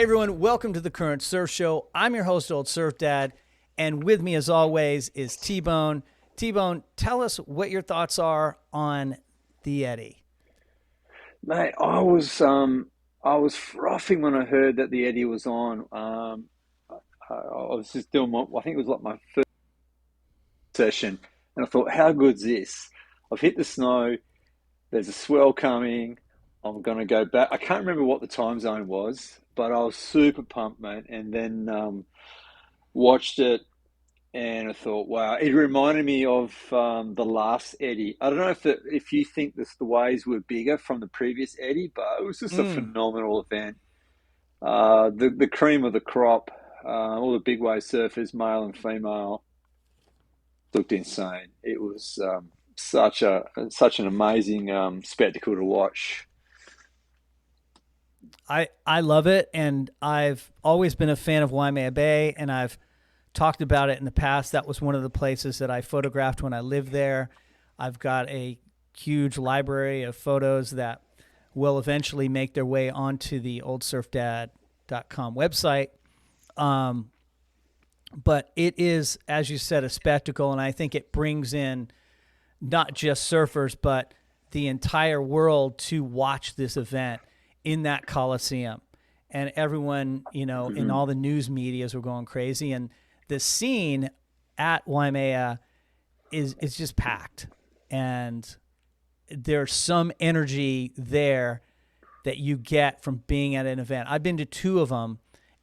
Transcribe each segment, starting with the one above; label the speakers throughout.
Speaker 1: Hey everyone, welcome to the Current Surf Show. I'm your host, Old Surf Dad, and with me as always is Tbone. Tbone, tell us what your thoughts are on the Eddie.
Speaker 2: Mate, I was frothing when I heard that the Eddie was on. I was just doing I think it was like my first session, and I thought, how good's this? I've hit the snow. There's a swell coming. I'm gonna go back. I can't remember what the time zone was, but I was super pumped, mate. And then watched it, and I thought, wow, it reminded me of the last Eddie. I don't know if you think the waves were bigger from the previous Eddie, but it was just a
Speaker 1: Mm,
Speaker 2: phenomenal event. The cream of the crop, all the big wave surfers, male and female, looked insane. It was such an amazing spectacle to watch.
Speaker 1: I love it, and I've always been a fan of Waimea Bay, and I've talked about it in the past. That was one of the places that I photographed when I lived there. I've got a huge library of photos that will eventually make their way onto the oldsurfdad.com website. Um, but it is, as you said, a spectacle, and I think it brings in not just surfers, but the entire world to watch this event in that Coliseum. And everyone, in
Speaker 2: Mhm.
Speaker 1: all the news medias were going crazy. And the scene at Waimea is just packed. And there's some energy there that you get from being at an event. I've been to two of them,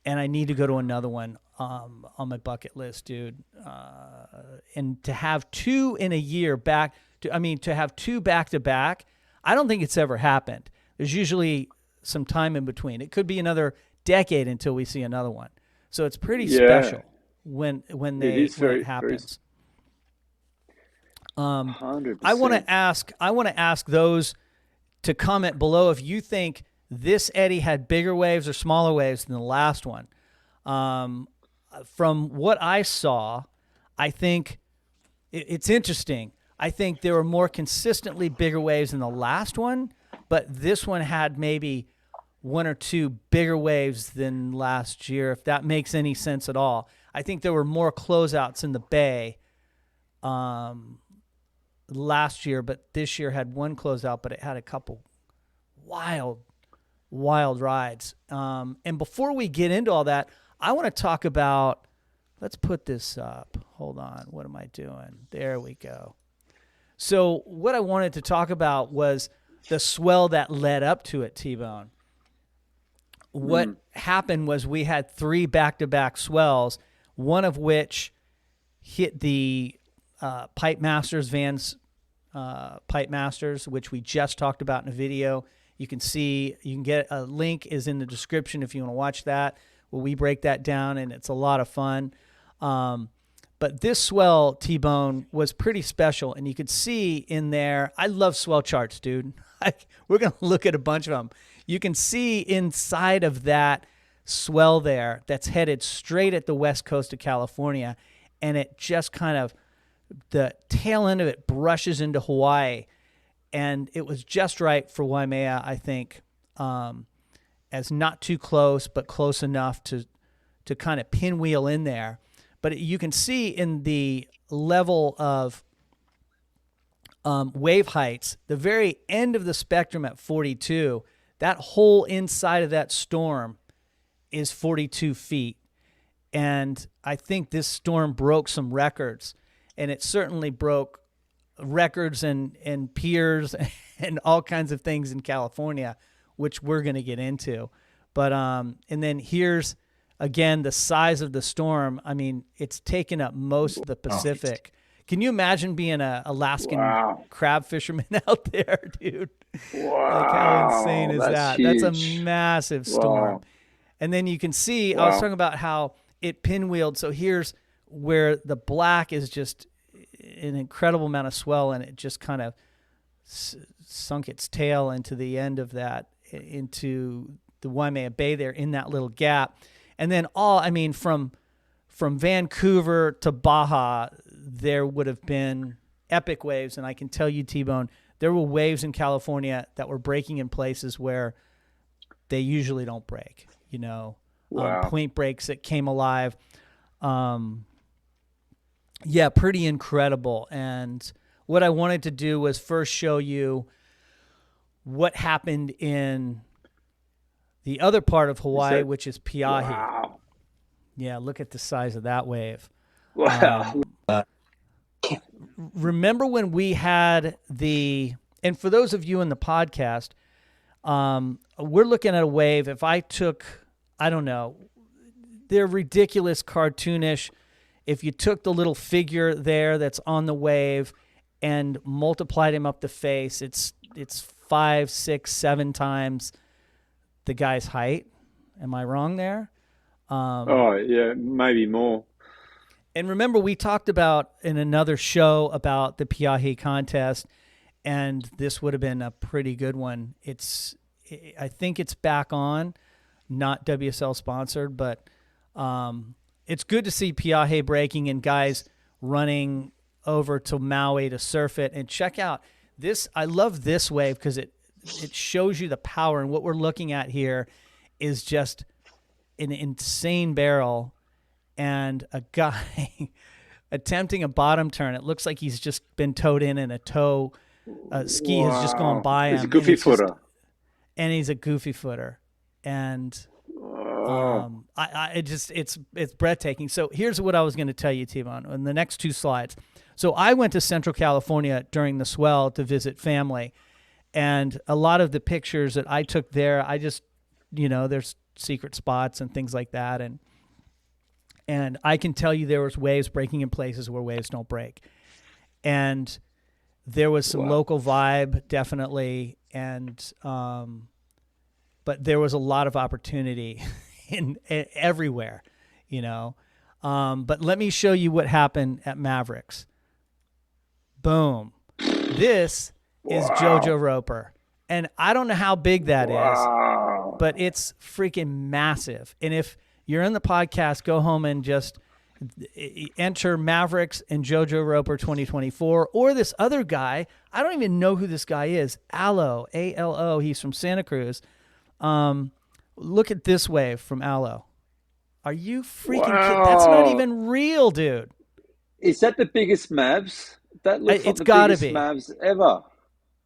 Speaker 1: and I need to go to another one on my bucket list, dude. And to have two in a year to have two back to back, I don't think it's ever happened. There's usually some time in between. It could be another decade until we see another one. So it's pretty
Speaker 2: Yeah,
Speaker 1: special
Speaker 2: it is
Speaker 1: when it
Speaker 2: very, very
Speaker 1: happens. Um,
Speaker 2: hundred
Speaker 1: I want
Speaker 2: percent.
Speaker 1: to ask I want to ask those to comment below if you think this Eddie had bigger waves or smaller waves than the last one. Um, from what I saw, I think it's interesting. I think there were more consistently bigger waves than the last one, but this one had maybe one or two bigger waves than last year, if that makes any sense at all. I think there were more closeouts in the bay um, last year, but this year had one closeout, but it had a couple wild, wild rides. And before we get into all that, I want to talk about. Let's put this up. Hold on. What am I doing? There we go. So, what I wanted to talk about was the swell that led up to it, Tbone. What
Speaker 2: Mm.
Speaker 1: happened was we had three back to back swells, one of which hit the Pipe Masters, Vans Pipe Masters, which we just talked about in a video. You can get a link is in the description if you want to watch that. Well, we break that down, and it's a lot of fun. Um, but this swell Tbone was pretty special, and you could see in there. I love swell charts, dude. We're gonna look at a bunch of them. You can see inside of that swell there that's headed straight at the west coast of California, and it just kind of the tail end of it brushes into Hawaii, and it was just right for Waimea, I think, as not too close, but close enough to kind of pinwheel in there. But you can see in the level of wave heights, the very end of the spectrum at 42, that whole inside of that storm is 42 feet. And I think this storm broke some records, and it certainly broke records and piers and all kinds of things in California, which we're going to get into. But and then here's again the size of the storm. I mean, it's taken up most of the
Speaker 2: Oh,
Speaker 1: Pacific. Can you imagine being a Alaskan
Speaker 2: wow.
Speaker 1: crab fisherman out there, dude? Like how insane
Speaker 2: Wow.
Speaker 1: is
Speaker 2: That's
Speaker 1: that? That's a
Speaker 2: huge.
Speaker 1: massive storm.
Speaker 2: Wow.
Speaker 1: And then you can see I was talking
Speaker 2: Wow.
Speaker 1: about how it pinwheeled. So here's where the black is just an incredible amount of swell, and it just kind of sunk its tail into the end of that, into the Waimea Bay there in that little gap. And then from Vancouver to Baja, there would have been epic waves. And I can tell you, Tbone, there were waves in California that were breaking in places where they usually don't break, you know.
Speaker 2: Wow.
Speaker 1: point breaks that came alive. Yeah, pretty incredible. And what I wanted to do was first show you what happened in the other part of Hawaii, which is Peahi.
Speaker 2: Wow.
Speaker 1: Yeah, look at the size of that wave.
Speaker 2: Wow.
Speaker 1: Remember when we had and for those of you in the podcast, we're looking at a wave. If I took, I don't know, they're ridiculous, cartoonish. If you took the little figure there that's on the wave and multiplied him up the face, it's 5, 6, 7 times the guy's height. Am I wrong there?
Speaker 2: Oh, yeah, maybe more.
Speaker 1: And remember, we talked about in another show about the Peahi contest, and this would have been a pretty good one. I think it's back on, not WSL sponsored, but it's good to see Peahi breaking and guys running over to Maui to surf it. And check out this. I love this wave because it shows you the power. And what we're looking at here is just an insane barrel and a guy attempting a bottom turn. It looks like he's just been towed in a tow. Ski has just gone by him.
Speaker 2: He's a goofy footer.
Speaker 1: And he's a goofy footer. And it's breathtaking. So here's what I was going to tell you, Tbone, in the next 2 slides. So I went to Central California during the Swell to visit family, and a lot of the pictures that I took there, I just, there's secret spots and things like that, and I can tell you there was waves breaking in places where waves don't break, and there was some local vibe definitely, and but there was a lot of opportunity in everywhere, But let me show you what happened at Mavericks. Boom. This is JoJo Roper. And I don't know how big that is, but it's freaking massive. And if you're in the podcast, go home and just enter Mavericks and JoJo Roper 2024, or this other guy. I don't even know who this guy is. Aloe, A-L-O. He's from Santa Cruz. Look at this wave from Aloe. Are you freaking kidding? That's not even real, dude.
Speaker 2: Is that the biggest Mavs? That looks like
Speaker 1: it's
Speaker 2: the
Speaker 1: gotta
Speaker 2: biggest
Speaker 1: be.
Speaker 2: Mavs ever.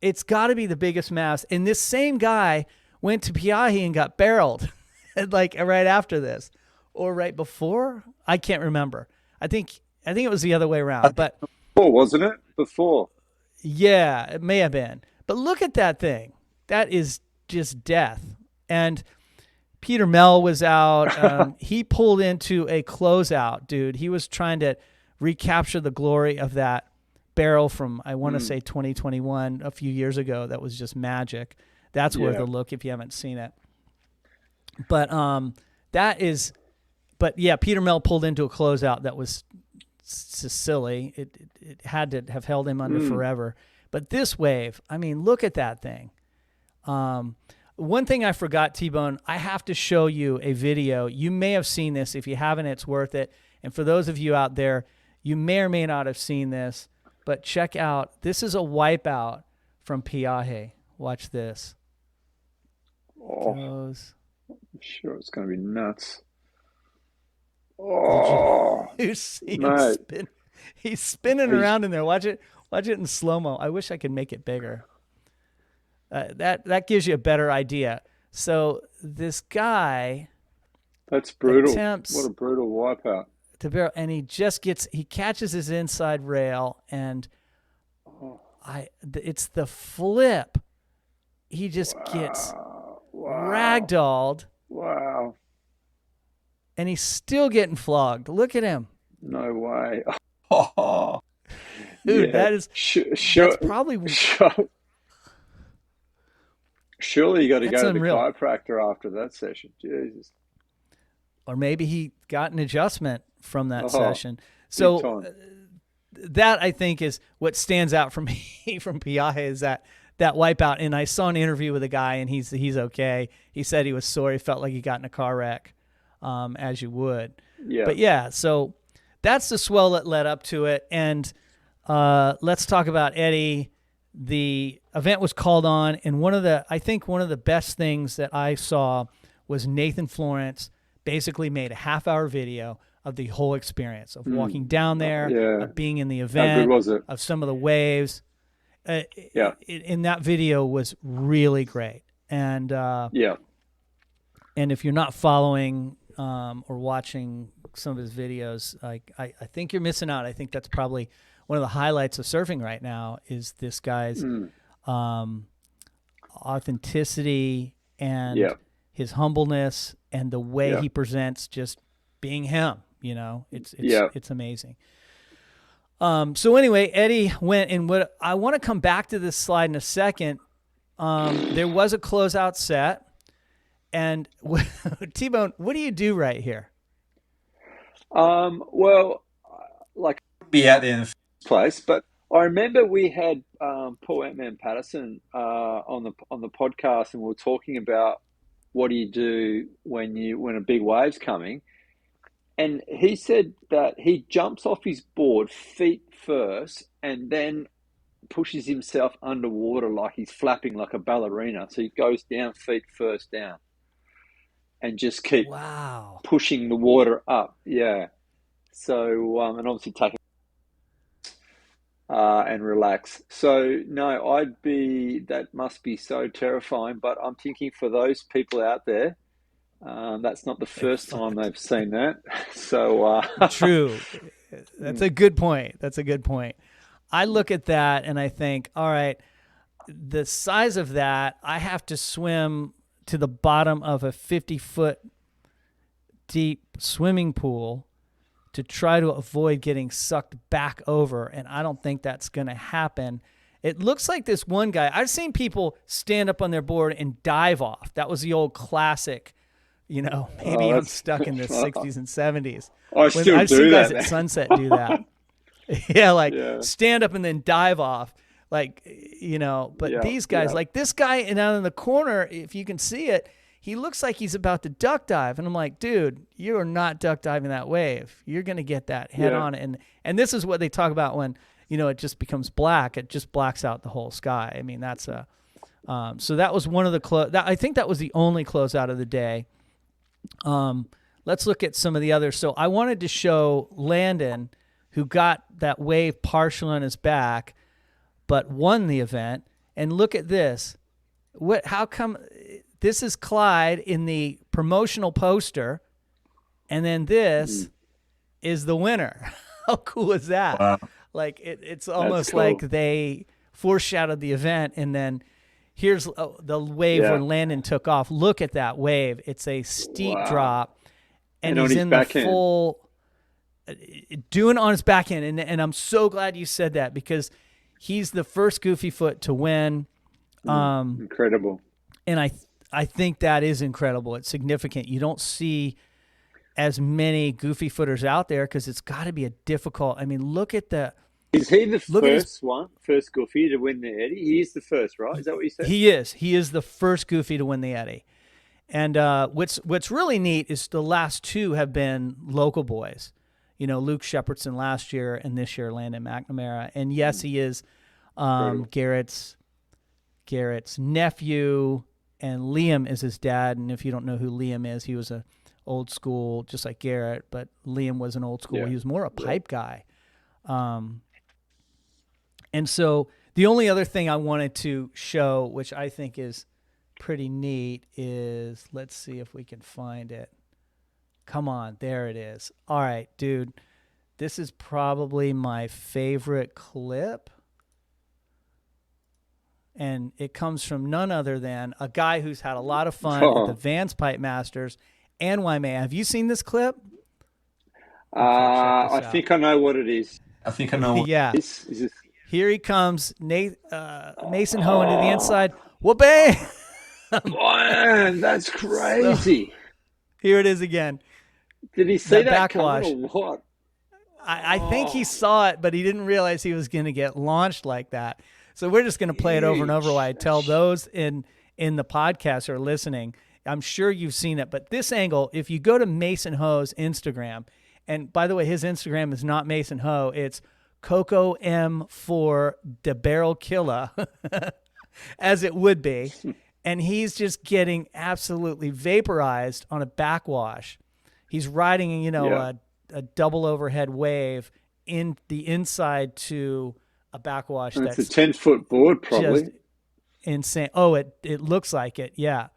Speaker 1: It's got to be the biggest Mavs. And this same guy went to Peahi and got barreled like right after this or right before. I can't remember. I think it was the other way around. But
Speaker 2: before, wasn't it? Before.
Speaker 1: Yeah, it may have been. But look at that thing. That is just death. And Peter Mel was out. He pulled into a closeout, dude. He was trying to recapture the glory of that barrel from, I want to say 2021, a few years ago. That was just magic. That's worth a look if you haven't seen it. But Peter Mel pulled into a closeout that was silly. It had to have held him under forever. But this wave, I mean, look at that thing. One thing I forgot, Tbone, I have to show you a video. You may have seen this. If you haven't, it's worth it. And for those of you out there, you may or may not have seen this, but check out. This is a wipeout from Peahi. Watch this.
Speaker 2: I'm sure it's going to be nuts. Oh,
Speaker 1: you see him spin? He's spinning around in there. Watch it in slow-mo. I wish I could make it bigger. That gives you a better idea. So this guy,
Speaker 2: that's brutal.
Speaker 1: Attempts
Speaker 2: what a brutal wipeout!
Speaker 1: To barrel, and he catches his inside rail, and it's the flip. He just gets ragdolled.
Speaker 2: Wow!
Speaker 1: And he's still getting flogged. Look at him.
Speaker 2: No way.
Speaker 1: Dude, that is that's probably.
Speaker 2: Surely you got to go to the chiropractor after that session. Jesus.
Speaker 1: Or maybe he got an adjustment from that session. So that, I think, is what stands out for me from Peahi is that wipeout. And I saw an interview with a guy, and he's okay. He said he was sore. He felt like he got in a car wreck, as you would.
Speaker 2: Yeah.
Speaker 1: But, yeah, so that's the swell that led up to it. And let's talk about Eddie. The event was called on, and one of the best things that I saw was Nathan Florence basically made a half-hour video of the whole experience of walking down there, of being in the event,
Speaker 2: How good was it?
Speaker 1: of some of the waves. In that video was really great. And and if you're not following or watching some of his videos, like I think you're missing out. I think that's probably one of the highlights of surfing right now is this guy's authenticity and his humbleness and the way he presents just being him. You know, it's amazing. So anyway, Eddie went, and what I want to come back to this slide in a second. There was a closeout set, and Tbone, what do you do right here?
Speaker 2: Well, like
Speaker 3: Be out there in the
Speaker 2: place, but I remember we had Paul Ant-Man Patterson on the podcast, and we were talking about what do you do when a big wave's coming. And he said that he jumps off his board feet first and then pushes himself underwater like he's flapping like a ballerina. So he goes down feet first down and just keep pushing the water up. Yeah. So, and obviously take and relax. So, no, that must be so terrifying. But I'm thinking for those people out there, that's not the first time they've seen that. So
Speaker 1: True. That's a good point. I look at that and I think, all right, the size of that, I have to swim to the bottom of a 50-foot deep swimming pool to try to avoid getting sucked back over, and I don't think that's going to happen. It looks like this one guy, I've seen people stand up on their board and dive off. That was the old classic. You know, maybe I'm stuck in the 60s and 70s.
Speaker 2: I've
Speaker 1: seen guys at Sunset do that. Stand up and then dive off. Like, you know, but these guys, like this guy and out in the corner, if you can see it, he looks like he's about to duck dive. And I'm like, dude, you are not duck diving that wave. You're going to get that head on. And this is what they talk about when, you know, it just becomes black. It just blacks out the whole sky. I mean, that's so that was one of the I think that was the only closeout of the day. Let's look at some of the others. So I wanted to show Landon, who got that wave partial on his back, but won the event. And look at this. How come this is Clyde in the promotional poster, and then this is the winner? How cool is that?
Speaker 3: Wow.
Speaker 1: Like it's almost
Speaker 2: cool.
Speaker 1: like they foreshadowed the event, and then here's the wave where Landon took off. Look at that wave. It's a steep drop, and he's in the full doing on his backhand. And I'm so glad you said that because he's the first Goofy foot to win.
Speaker 2: Incredible.
Speaker 1: And I think that is incredible. It's significant. You don't see as many Goofy footers out there because it's got to be a difficult. I mean, look at the.
Speaker 2: Is he the first Goofy to win the Eddie? He is the first, right? Is that what you said?
Speaker 1: He is. He is the first Goofy to win the Eddie. And what's really neat is the last two have been local boys. You know, Luke Shepardson last year and this year Landon McNamara. And yes, he is Garrett's nephew, and Liam is his dad. And if you don't know who Liam is, he was a old school, just like Garrett, but Liam was an old school. Yeah. He was more a pipe guy. And so the only other thing I wanted to show, which I think is pretty neat, is let's see if we can find it. Come on, there it is. All right, dude, this is probably my favorite clip. And it comes from none other than a guy who's had a lot of fun at the Vans Pipe Masters and Waimea. Have you seen this clip?
Speaker 2: I think I know what it is.
Speaker 3: I think I know.
Speaker 1: Yeah.
Speaker 2: Is this...
Speaker 1: Here he comes, Mason Ho into the inside. Whoop-bang!
Speaker 2: Man, that's crazy.
Speaker 1: So, here it is again.
Speaker 2: Did he see that
Speaker 1: backwash
Speaker 2: coming or what?
Speaker 1: I think he saw it, but he didn't realize he was going to get launched like that. So we're just going to play it over and over while I tell those in the podcast or listening. I'm sure you've seen it, but this angle, if you go to Mason Ho's Instagram, and by the way, his Instagram is not Mason Ho, it's Coco M4 De Barrel Killa, as it would be. And he's just getting absolutely vaporized on a backwash. He's riding,
Speaker 2: Yeah.
Speaker 1: a double overhead wave in the inside to a backwash
Speaker 2: And it's a
Speaker 1: that's
Speaker 2: 10-foot board,
Speaker 1: just
Speaker 2: probably.
Speaker 1: insane. Oh, it looks like it. Yeah.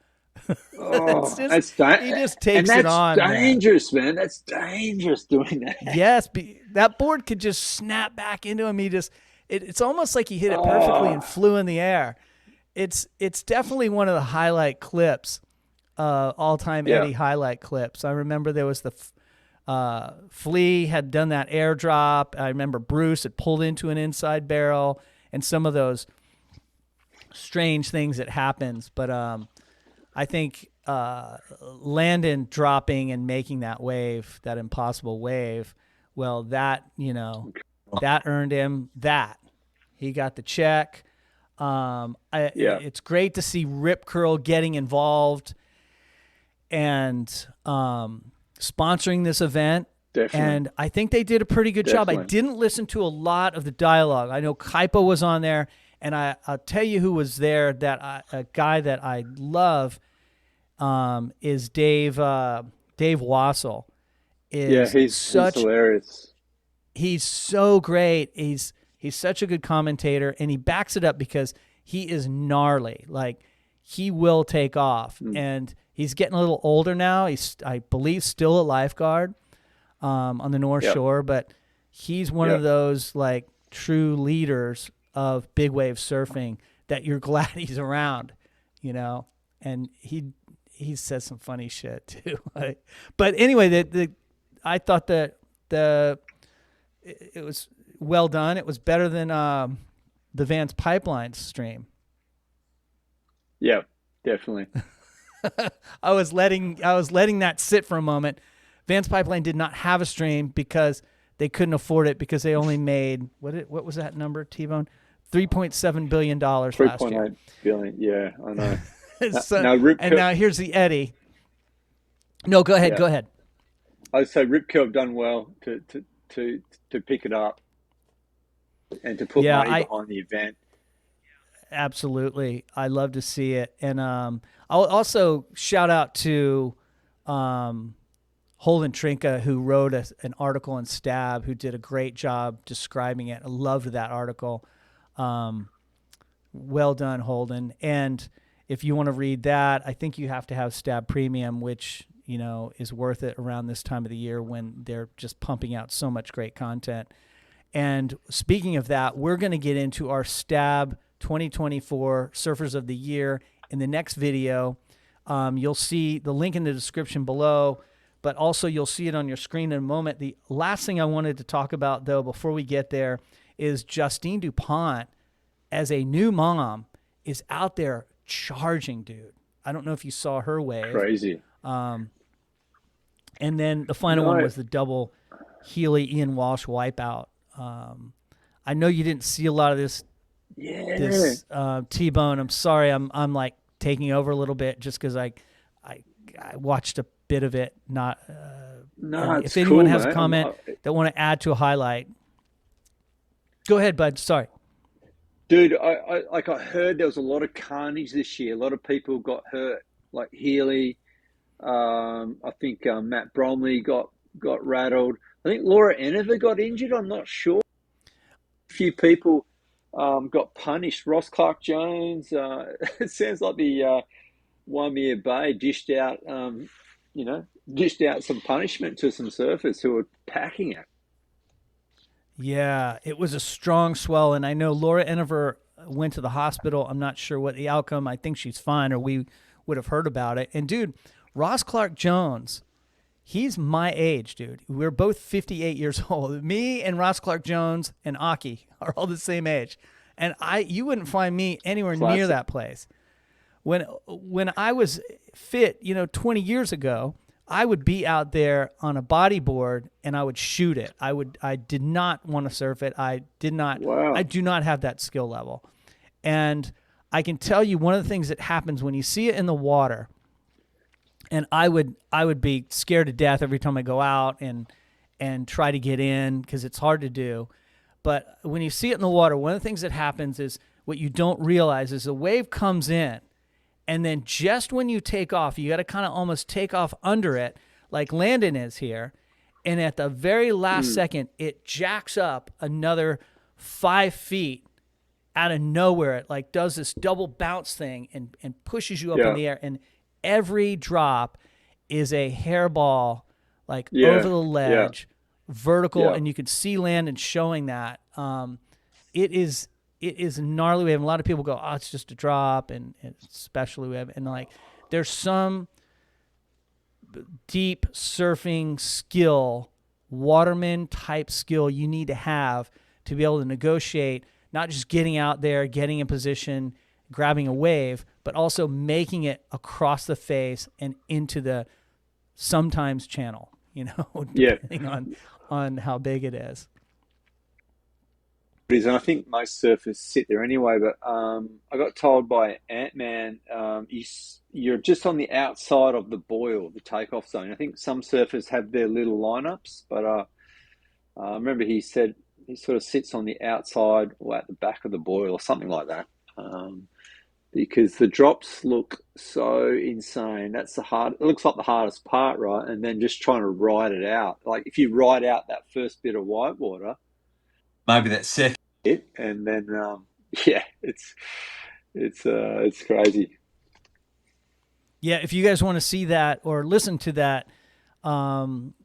Speaker 1: It's
Speaker 2: Oh,
Speaker 1: just he just
Speaker 2: and
Speaker 1: takes it
Speaker 2: that's
Speaker 1: on, man.
Speaker 2: dangerous, man. That's dangerous doing that.
Speaker 1: Yes, that board could just snap back into him. It's almost like he hit it perfectly
Speaker 2: Oh,
Speaker 1: and flew in the air. It's definitely one of the highlight clips, all-time
Speaker 2: yeah.
Speaker 1: Eddie highlight clips. I remember there was the Flea had done that airdrop. I remember Bruce had pulled into an inside barrel and some of those strange things that happens. But I think Landon dropping and making that wave, that impossible wave, well, that earned him that. He got the check.
Speaker 2: Yeah,
Speaker 1: It's great to see Rip Curl getting involved and sponsoring this event.
Speaker 2: definitely.
Speaker 1: And I think they did a pretty good job. I
Speaker 2: Definitely.
Speaker 1: didn't listen to a lot of the dialogue. I know Kaipo was on there, and I'll tell you who was there. A guy that I love is Dave Wassel.
Speaker 2: Yeah,
Speaker 1: Is
Speaker 2: he's
Speaker 1: such
Speaker 2: hilarious.
Speaker 1: He's so great. He's such a good commentator, and he backs it up because he is gnarly. Like he will take off, and he's getting a little older now. He's, I believe, still a lifeguard on the North
Speaker 2: Yep.
Speaker 1: Shore, but he's one of
Speaker 2: Yep.
Speaker 1: those like true leaders of big wave surfing that you're glad he's around, And he says some funny shit too. But anyway, I thought that it was well done. It was better than the Vance Pipeline stream.
Speaker 2: Yeah, definitely.
Speaker 1: I was letting that sit for a moment. Vance Pipeline did not have a stream because they couldn't afford it because they only made what was that number, Tbone? $3.7 billion last year.
Speaker 2: 3.8 billion. Yeah, I know.
Speaker 1: So,
Speaker 2: Now,
Speaker 1: and now here's the Eddie. No, go ahead.
Speaker 2: yeah,
Speaker 1: Go ahead.
Speaker 2: I'd say Rip Curl have done well to pick it up and to put
Speaker 1: Yeah,
Speaker 2: money behind the event.
Speaker 1: absolutely. I love to see it. And I'll also shout out to Holden Trinka, who wrote an article in Stab, who did a great job describing it. I loved that article. Well done, Holden. And if you want to read that, I think you have to have Stab Premium, which, is worth it around this time of the year when they're just pumping out so much great content. And speaking of that, we're going to get into our Stab 2024 Surfers of the Year in the next video. You'll see the link in the description below, but also you'll see it on your screen in a moment. The last thing I wanted to talk about, though, before we get there, is Justine Dupont, as a new mom, is out there charging, dude. I don't know if you saw her wave.
Speaker 2: Crazy.
Speaker 1: And then the final one
Speaker 2: No,
Speaker 1: was the double Healy Ian Walsh wipeout. I know you didn't see a lot of this
Speaker 2: yeah.
Speaker 1: Tbone. I'm sorry, I'm like taking over a little bit just because I watched a bit of it. Not
Speaker 2: No,
Speaker 1: and
Speaker 2: it's
Speaker 1: if anyone
Speaker 2: cool,
Speaker 1: has a
Speaker 2: mate.
Speaker 1: comment that want to add to a highlight, go ahead, bud. Sorry.
Speaker 2: Dude, I heard there was a lot of carnage this year. A lot of people got hurt, like Healy. I think Matt Bromley got rattled. I think Laura Enever got injured. I'm not sure. A few people got punished. Ross Clark Jones. It sounds like the Waimea Bay dished out some punishment to some surfers who were packing it.
Speaker 1: Yeah, it was a strong swell, and I know Laura Enever went to the hospital. I'm not sure what the outcome. I think she's fine, or we would have heard about it. And dude, Ross Clark Jones, he's my age, dude. We're both 58 years old. Me and Ross Clark Jones and Aki are all the same age, and you wouldn't find me anywhere near
Speaker 2: Classic.
Speaker 1: that place. When I was fit, 20 years ago, I would be out there on a bodyboard and I would shoot it. I did not want to surf it. I do
Speaker 2: Wow.
Speaker 1: not have that skill level. And I can tell you one of the things that happens when you see it in the water, and I would be scared to death every time I go out and try to get in because it's hard to do. But when you see it in the water, one of the things that happens is what you don't realize is the wave comes in, and then just when you take off, you got to kind of almost take off under it, like Landon is here, and at the very last second, it jacks up another 5 feet out of nowhere. It like does this double bounce thing and pushes you up in the air. And every drop is a hairball, like over the ledge, vertical, and you could see Landon showing that. It is gnarly. We have a lot of people go, oh, it's just a drop, and especially we have, and like there's some deep surfing skill, waterman type skill you need to have to be able to negotiate, not just getting out there, getting in position, grabbing a wave, but also making it across the face and into the sometimes channel, depending on how big it is.
Speaker 2: And I think most surfers sit there anyway, but I got told by Ant-Man, you're just on the outside of the buoy, the takeoff zone. I think some surfers have their little lineups, but I remember he said he sort of sits on the outside or at the back of the buoy or something like that, because the drops look so insane. That's it looks like the hardest part, right? And then just trying to ride it out. Like if you ride out that first bit of whitewater,
Speaker 3: maybe that second
Speaker 2: bit, and then it's crazy.
Speaker 1: Yeah, if you guys want to see that or listen to that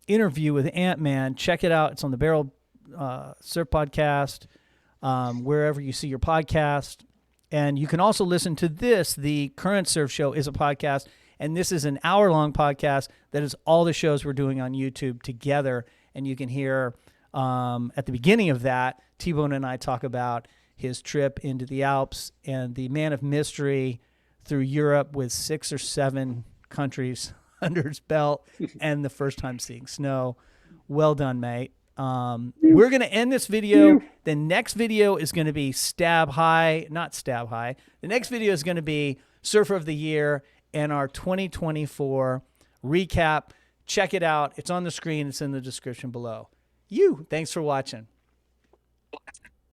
Speaker 1: interview with Ant-Man, check it out. It's on the Barrel Surf Podcast, wherever you see your podcast. And you can also listen to this. The Current Surf Show is a podcast, and this is an hour-long podcast that is all the shows we're doing on YouTube together. And you can hear at the beginning of that, Tbone and I talk about his trip into the Alps and the Man of Mystery through Europe with 6 or 7 countries under his belt and the first time seeing snow. Well done, mate. We're going to end this video. The next video is going to be not Stab High. The next video is going to be Surfer of the Year and our 2024 recap. Check it out. It's on the screen. It's in the description below. Thanks for watching.